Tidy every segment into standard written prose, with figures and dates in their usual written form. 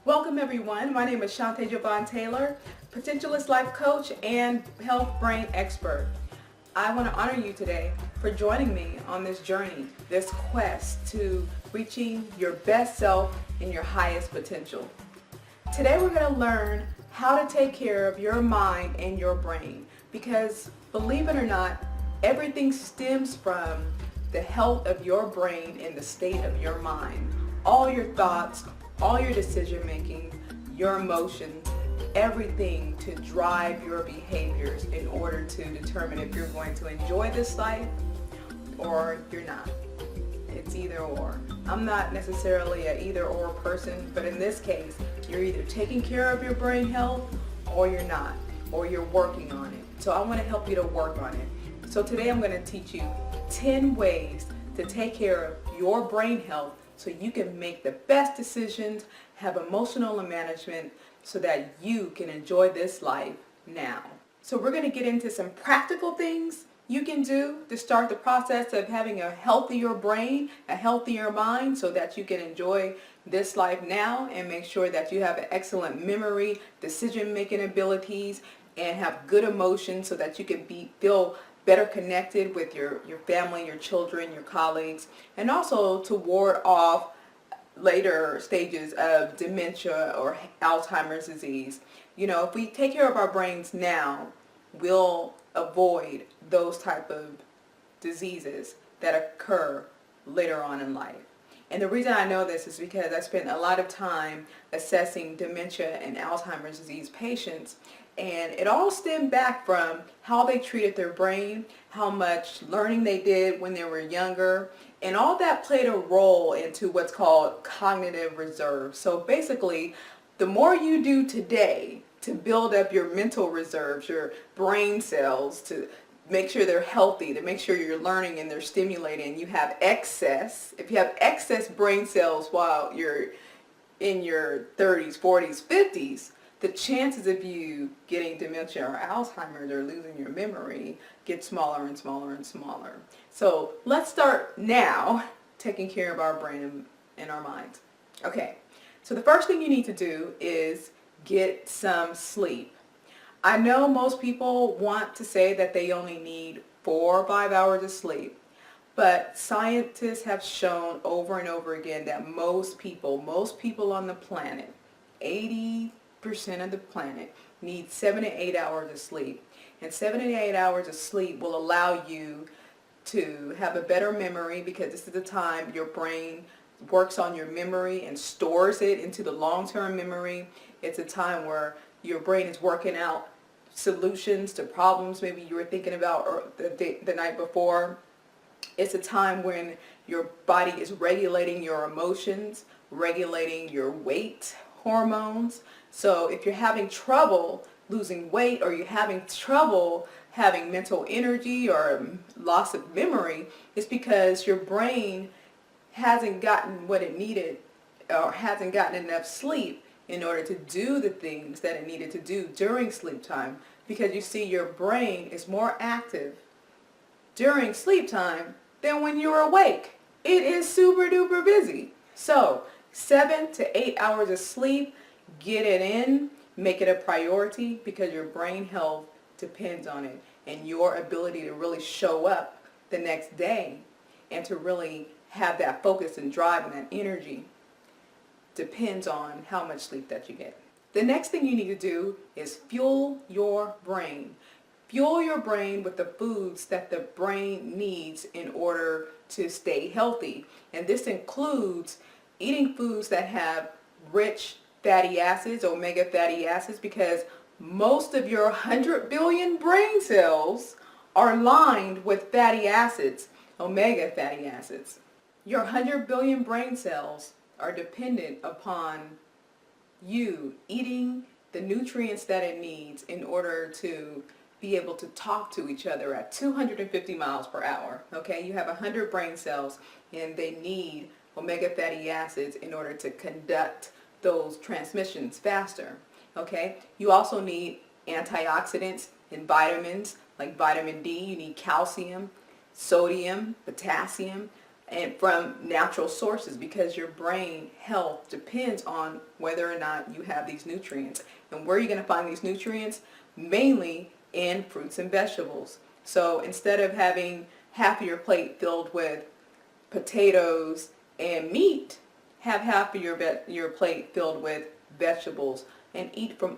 Welcome everyone. My name is Shante Javon Taylor, Potentialist Life Coach and Health Brain Expert. I want to honor you today for joining me on this journey, this quest to reaching your best self and your highest potential. Today we're going to learn how to take care of your mind and your brain because, believe it or not, everything stems from the health of your brain and the state of your mind. All your thoughts, all your decision making, your emotions, everything to drive your behaviors in order to determine if you're going to enjoy this life or you're not. It's either or. I'm not necessarily an either or person, but in this case, you're either taking care of your brain health or you're not, or you're working on it. So I want to help you to work on it. So today I'm going to teach you 10 ways to take care of your brain health so you can make the best decisions, have emotional management so that you can enjoy this life now. So we're going to get into some practical things you can do to start the process of having a healthier brain, a healthier mind so that you can enjoy this life now and make sure that you have an excellent memory, decision-making abilities, and have good emotions so that you can feel better connected with your family, your children, your colleagues, and also to ward off later stages of dementia or Alzheimer's disease. You know, if we take care of our brains now, we'll avoid those type of diseases that occur later on in life. And the reason I know this is because I spent a lot of time assessing dementia and Alzheimer's disease patients, and it all stemmed back from how they treated their brain, how much learning they did when they were younger, and all that played a role into what's called cognitive reserve. So basically, the more you do today to build up your mental reserves, your brain cells, to make sure they're healthy, to make sure you're learning and they're stimulating, you have excess. If you have excess brain cells while you're in your 30s, 40s, 50s, the chances of you getting dementia or Alzheimer's or losing your memory get smaller and smaller and smaller. So let's start now taking care of our brain and our minds. Okay, so the first thing you need to do is get some sleep. I know most people want to say that they only need 4 or 5 hours of sleep, but scientists have shown over and over again that most people on the planet, 80% of the planet, need 7 to 8 hours of sleep. And 7 to 8 hours of sleep will allow you to have a better memory because this is the time your brain works on your memory and stores it into the long-term memory. It's a time where your brain is working out solutions to problems maybe you were thinking about the night before. It's a time when your body is regulating your emotions, regulating your weight hormones. So if you're having trouble losing weight or you're having trouble having mental energy or loss of memory, it's because your brain hasn't gotten what it needed or hasn't gotten enough sleep in order to do the things that it needed to do during sleep time. Because you see, your brain is more active during sleep time than when you're awake. It is super duper busy. So 7 to 8 hours of sleep, get it in, make it a priority because your brain health depends on it and your ability to really show up the next day and to really have that focus and drive and that energy depends on how much sleep that you get. The next thing you need to do is fuel your brain. Fuel your brain with the foods that the brain needs in order to stay healthy. And this includes eating foods that have rich fatty acids, omega fatty acids, because most of your 100 billion brain cells are lined with fatty acids, omega fatty acids. Your 100 billion brain cells are dependent upon you eating the nutrients that it needs in order to be able to talk to each other at 250 miles per hour. Okay, you have 100 brain cells and they need omega fatty acids in order to conduct those transmissions faster. Okay, you also need antioxidants and vitamins like vitamin D. You need calcium, sodium, potassium. and from natural sources, because your brain health depends on whether or not you have these nutrients. And where are you going to find these nutrients? Mainly in fruits and vegetables. So instead of having half of your plate filled with potatoes and meat, have half of your plate filled with vegetables, and eat from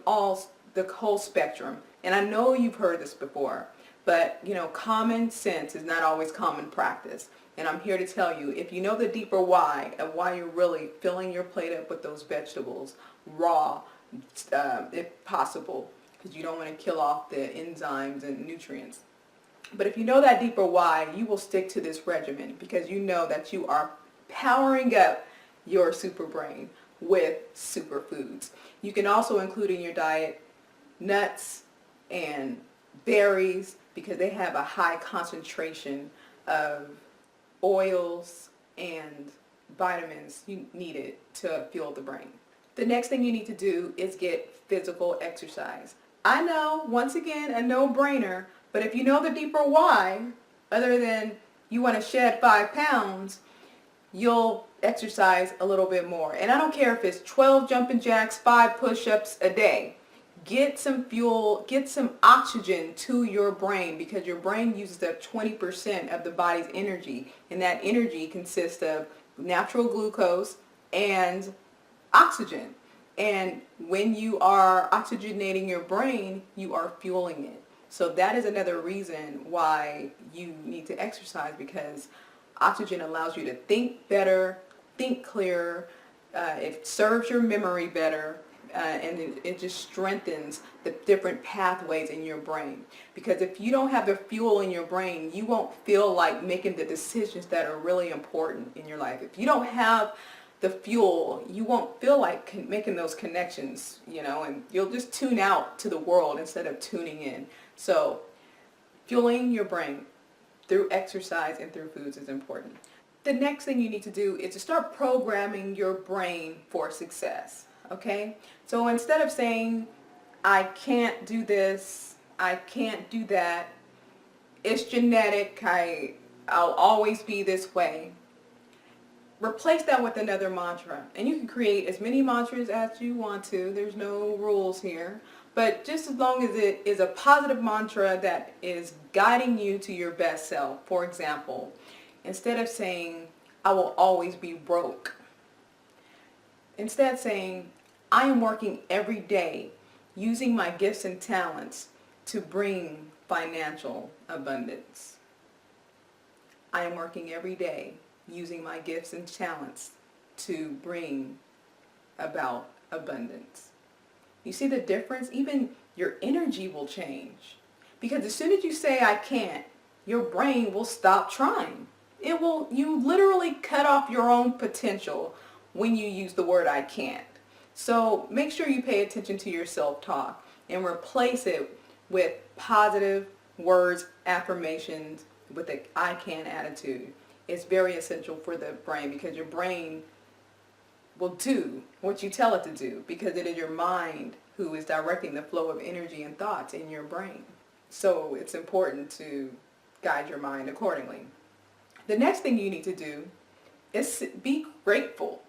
the whole spectrum. And I know you've heard this before, but common sense is not always common practice. And I'm here to tell you, if you know the deeper why of why you're really filling your plate up with those vegetables raw, if possible, because you don't want to kill off the enzymes and nutrients. But if you know that deeper why, you will stick to this regimen, because you know that you are powering up your super brain with superfoods. You can also include in your diet nuts and berries, because they have a high concentration of oils and vitamins you needed to fuel the brain. The next thing you need to do is get physical exercise. I know, once again, a no-brainer, but if you know the deeper why, other than you want to shed 5 pounds, you'll exercise a little bit more. And I don't care if it's 12 jumping jacks, 5 push-ups a day. Get some fuel, get some oxygen to your brain, because your brain uses up 20% of the body's energy, and that energy consists of natural glucose and oxygen. And when you are oxygenating your brain, you are fueling it. So that is another reason why you need to exercise, because oxygen allows you to think better, think clearer, it serves your memory better, and it just strengthens the different pathways in your brain. Because if you don't have the fuel in your brain, you won't feel like making the decisions that are really important in your life. If you don't have the fuel, you won't feel like making those connections, and you'll just tune out to the world instead of tuning in. So fueling your brain through exercise and through foods is important. The next thing you need to do is to start programming your brain for success. Okay? So instead of saying, I can't do this, I can't do that, it's genetic, I'll always be this way, replace that with another mantra. And you can create as many mantras as you want to. There's no rules here. But just as long as it is a positive mantra that is guiding you to your best self. For example, instead of saying, I will always be broke, instead saying, I am working every day using my gifts and talents to bring financial abundance. I am working every day using my gifts and talents to bring about abundance. You see the difference? Even your energy will change. Because as soon as you say I can't, your brain will stop trying. You literally cut off your own potential when you use the word I can't. So make sure you pay attention to your self-talk and replace it with positive words, affirmations, with the I can attitude. It's very essential for the brain, because your brain will do what you tell it to do, because it is your mind who is directing the flow of energy and thoughts in your brain. So it's important to guide your mind accordingly. The next thing you need to do is be grateful.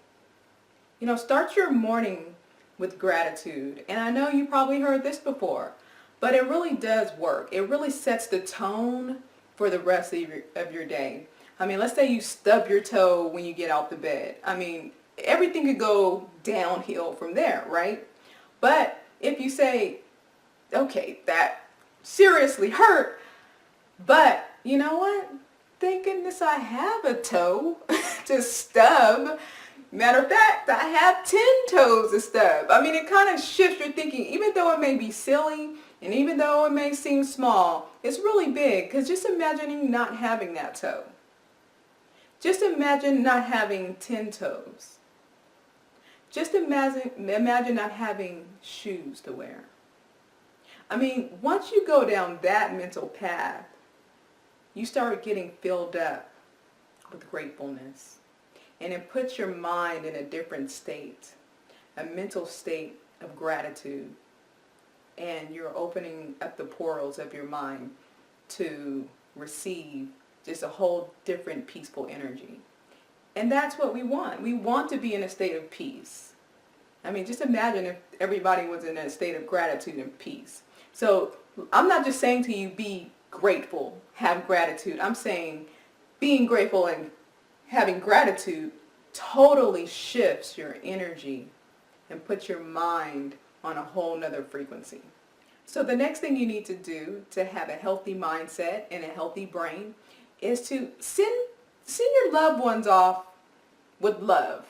Start your morning with gratitude. And I know you probably heard this before, but it really does work. It really sets the tone for the rest of your day. Let's say you stub your toe when you get out the bed. Everything could go downhill from there, right? But if you say, okay, that seriously hurt, but you know what? Thank goodness I have a toe to stub. Matter of fact, I have 10 toes to stub. It kind of shifts your thinking. Even though it may be silly, and even though it may seem small, it's really big. Because just imagining not having that toe. Just imagine not having 10 toes. Just imagine not having shoes to wear. Once you go down that mental path, you start getting filled up with gratefulness. And it puts your mind in a different state, a mental state of gratitude. And you're opening up the portals of your mind to receive just a whole different peaceful energy. And that's what we want. We want to be in a state of peace. I mean, just imagine if everybody was in a state of gratitude and peace. So I'm not just saying to you, be grateful, have gratitude. I'm saying being grateful and having gratitude totally shifts your energy and puts your mind on a whole nother frequency. So the next thing you need to do to have a healthy mindset and a healthy brain is to send your loved ones off with love.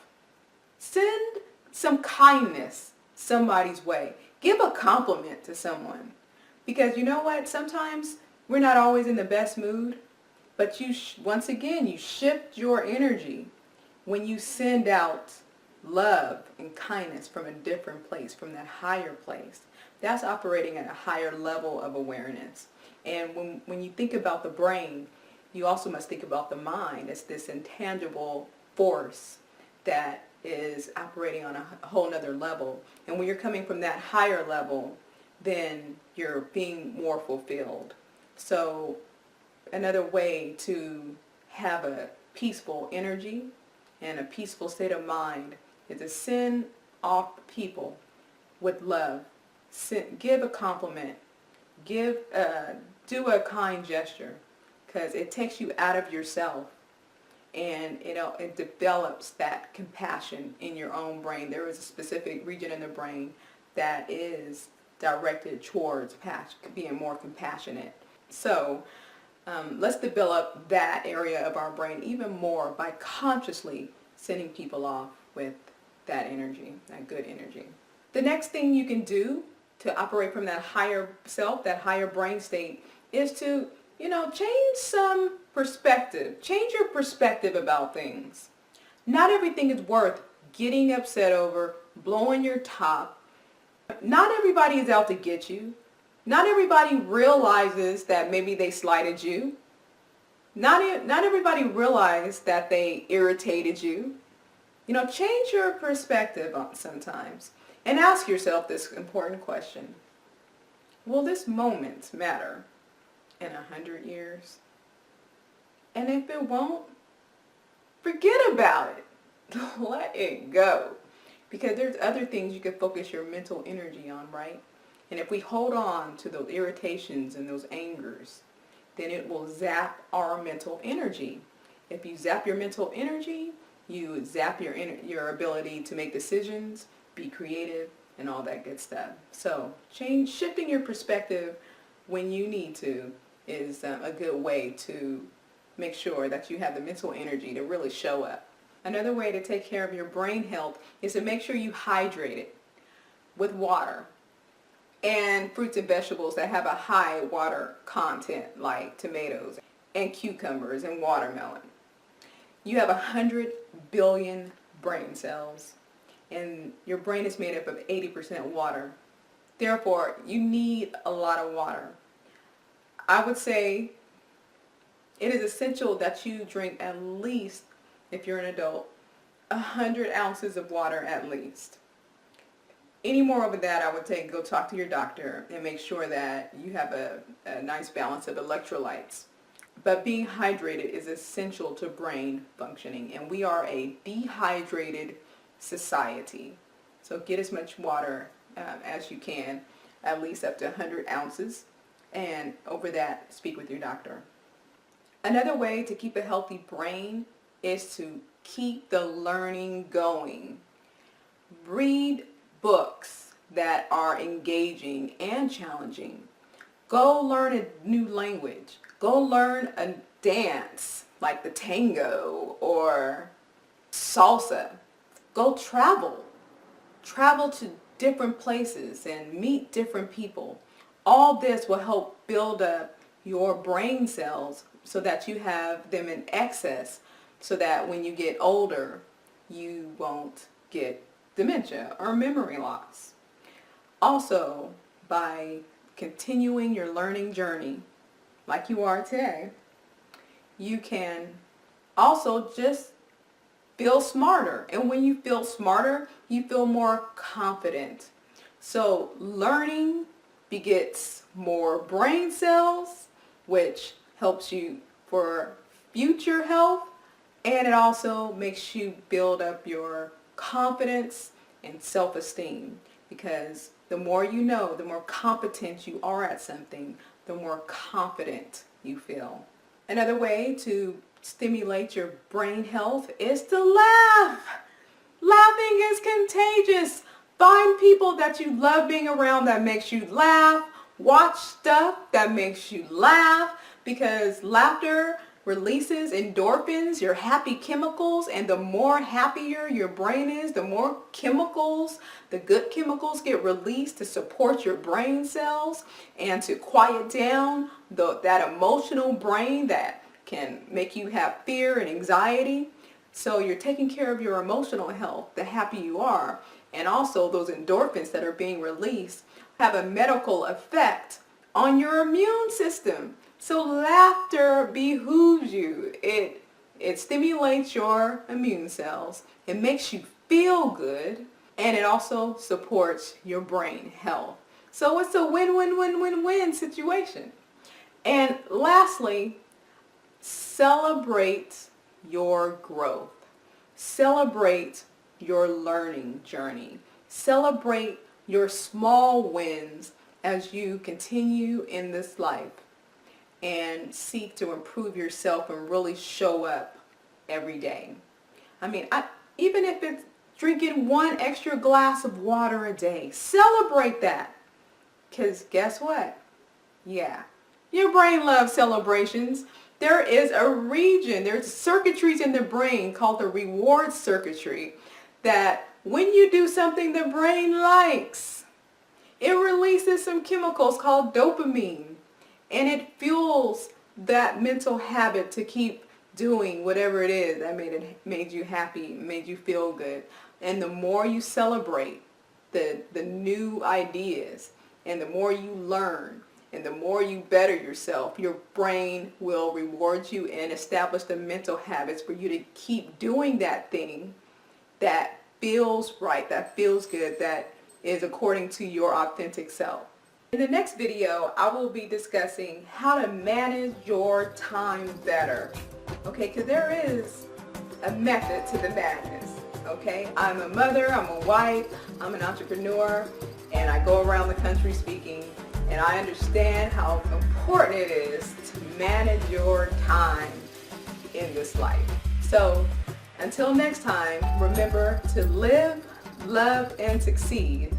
Send some kindness somebody's way. Give a compliment to someone. Because you know what? Sometimes we're not always in the best mood, but once again, you shift your energy when you send out love and kindness from a different place, from that higher place. That's operating at a higher level of awareness. And when you think about the brain, you also must think about the mind. It's this intangible force that is operating on a whole nother level. And when you're coming from that higher level, then you're being more fulfilled. So another way to have a peaceful energy and a peaceful state of mind is to send off people with love. Give a compliment. Do a kind gesture, because it takes you out of yourself, and it develops that compassion in your own brain. There is a specific region in the brain that is directed towards being more compassionate. So let's develop that area of our brain even more by consciously sending people off with that energy, that good energy. The next thing you can do to operate from that higher self, that higher brain state, is to, change some perspective. Change your perspective about things. Not everything is worth getting upset over, blowing your top. Not everybody is out to get you. Not everybody realizes that maybe they slighted you. Not everybody realized that they irritated you. Change your perspective sometimes and ask yourself this important question. Will this moment matter in 100 years? And if it won't, forget about it. Let it go. Because there's other things you can focus your mental energy on, right? And if we hold on to those irritations and those angers, then it will zap our mental energy. If you zap your mental energy, you zap your ability to make decisions, be creative, and all that good stuff. So shifting your perspective when you need to is a good way to make sure that you have the mental energy to really show up. Another way to take care of your brain health is to make sure you hydrate it with water and fruits and vegetables that have a high water content, like tomatoes and cucumbers and watermelon. You have 100 billion brain cells, and your brain is made up of 80% water. Therefore, you need a lot of water. I would say it is essential that you drink at least, if you're an adult, 100 ounces of water at least. Any more over that, I would go talk to your doctor and make sure that you have a nice balance of electrolytes. But being hydrated is essential to brain functioning, and we are a dehydrated society. So get as much water as you can, at least up to 100 ounces, and over that, speak with your doctor. Another way to keep a healthy brain is to keep the learning going. Read books that are engaging and challenging. Go learn a new language. Go learn a dance like the tango or salsa. Go travel. Travel to different places and meet different people. All this will help build up your brain cells so that you have them in excess, so that when you get older, you won't get dementia or memory loss. Also, by continuing your learning journey like you are today, you can also just feel smarter. And when you feel smarter, you feel more confident. So learning begets more brain cells, which helps you for future health And it also makes you build up your confidence and self-esteem, because the more you know, the more competent you are at something, the more confident you feel. Another way to stimulate your brain health is to laugh. Laughing is contagious. Find people that you love being around that makes you laugh. Watch stuff that makes you laugh, because laughter releases endorphins, your happy chemicals, and the more happier your brain is, the more chemicals, the good chemicals get released to support your brain cells and to quiet down that emotional brain that can make you have fear and anxiety. So you're taking care of your emotional health, the happier you are, and also those endorphins that are being released have a medical effect on your immune system. So laughter behooves you. It stimulates your immune cells. It makes you feel good, and it also supports your brain health. So it's a win-win-win-win-win situation. And lastly, celebrate your growth. Celebrate your learning journey. Celebrate your small wins as you continue in this life and seek to improve yourself and really show up every day. I mean, even if it's drinking one extra glass of water a day, celebrate that. Because guess what? Yeah, your brain loves celebrations. There is a region, there's circuitries in the brain called the reward circuitry that when you do something the brain likes, it releases some chemicals called dopamine, and it fuels that mental habit to keep doing whatever it is that made you happy, made you feel good. And the more you celebrate the new ideas, and the more you learn, and the more you better yourself, your brain will reward you and establish the mental habits for you to keep doing that thing that feels right, that feels good, that is according to your authentic self. In the next video, I will be discussing how to manage your time better. Okay, because there is a method to the madness. Okay, I'm a mother, I'm a wife, I'm an entrepreneur, and I go around the country speaking, and I understand how important it is to manage your time in this life. So until next time, remember to live, love, and succeed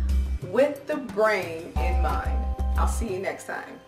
with the brain in mind. I'll see you next time.